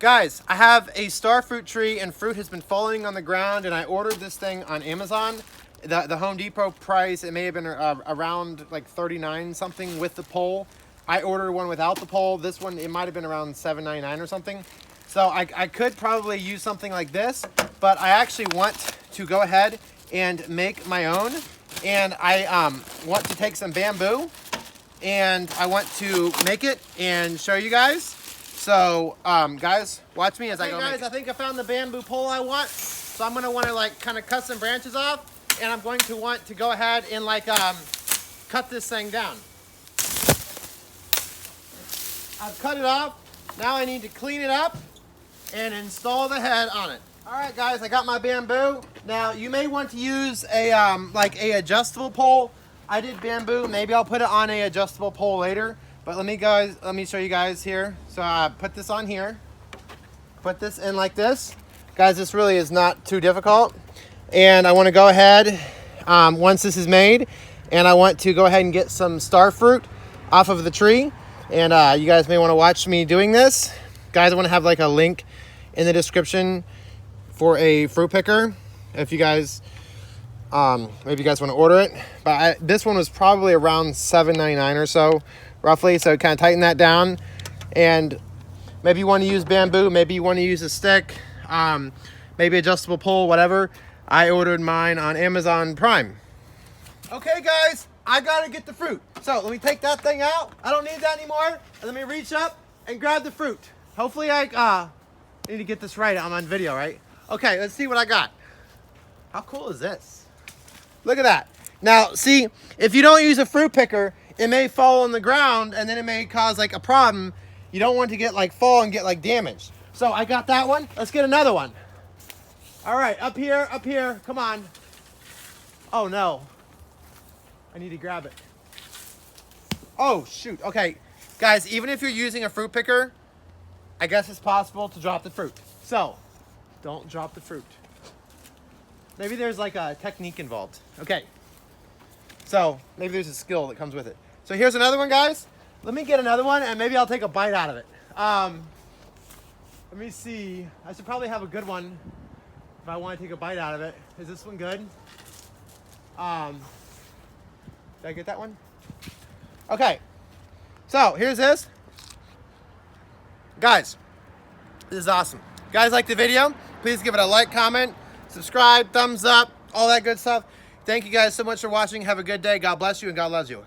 Guys, I have a starfruit tree and fruit has been falling on the ground, and I ordered this thing on Amazon. The Home Depot price, it may have been around like 39 something with the pole. I ordered one without the pole. This one, it might have been around $7.99 or something. So I could probably use something like this, but I actually want to go ahead and make my own. And I want to take some bamboo and I want to make it and show you guys. So, guys, watch me as I go. Hey guys, I think I found the bamboo pole I want. So I'm gonna want to like kind of cut some branches off, and I'm going to want to go ahead and like cut this thing down. I've cut it off. Now I need to clean it up and install the head on it. All right, guys, I got my bamboo. Now you may want to use a like a adjustable pole. I did bamboo. Maybe I'll put it on a adjustable pole later. But let me show you guys here. So I put this on here. Put this in like this. Guys, this really is not too difficult. And I want to go ahead, once this is made, and I want to go ahead and get some starfruit off of the tree. And you guys may want to watch me doing this. Guys, I want to have like a link in the description for a fruit picker. If you guys, maybe you guys want to order it. But this one was probably around $7.99 or so. Roughly, so kind of tighten that down. And maybe you want to use bamboo, maybe you want to use a stick, maybe adjustable pole, whatever. I ordered mine on Amazon Prime. Okay guys, I gotta get the fruit. So let me take that thing out. I don't need that anymore. Let me reach up and grab the fruit. Hopefully I need to get this right. I'm on video, right? Okay, let's see what I got. How cool is this? Look at that. Now see, if you don't use a fruit picker, it may fall on the ground and then it may cause like a problem. You don't want to get like fall and get like damaged. So I got that one. Let's get another one. All right, up here, come on. Oh no, I need to grab it. Oh shoot, okay. Guys, even if you're using a fruit picker, I guess it's possible to drop the fruit. So don't drop the fruit. Maybe there's like a technique involved. Okay. So maybe there's a skill that comes with it. So here's another one, guys. Let me get another one and maybe I'll take a bite out of it. Let me see. I should probably have a good one if I want to take a bite out of it. Is this one good? Did I get that one? Okay. So here's this. Guys, this is awesome. Guys, like the video? Please give it a like, comment, subscribe, thumbs up, all that good stuff. Thank you guys so much for watching. Have a good day. God bless you and God loves you.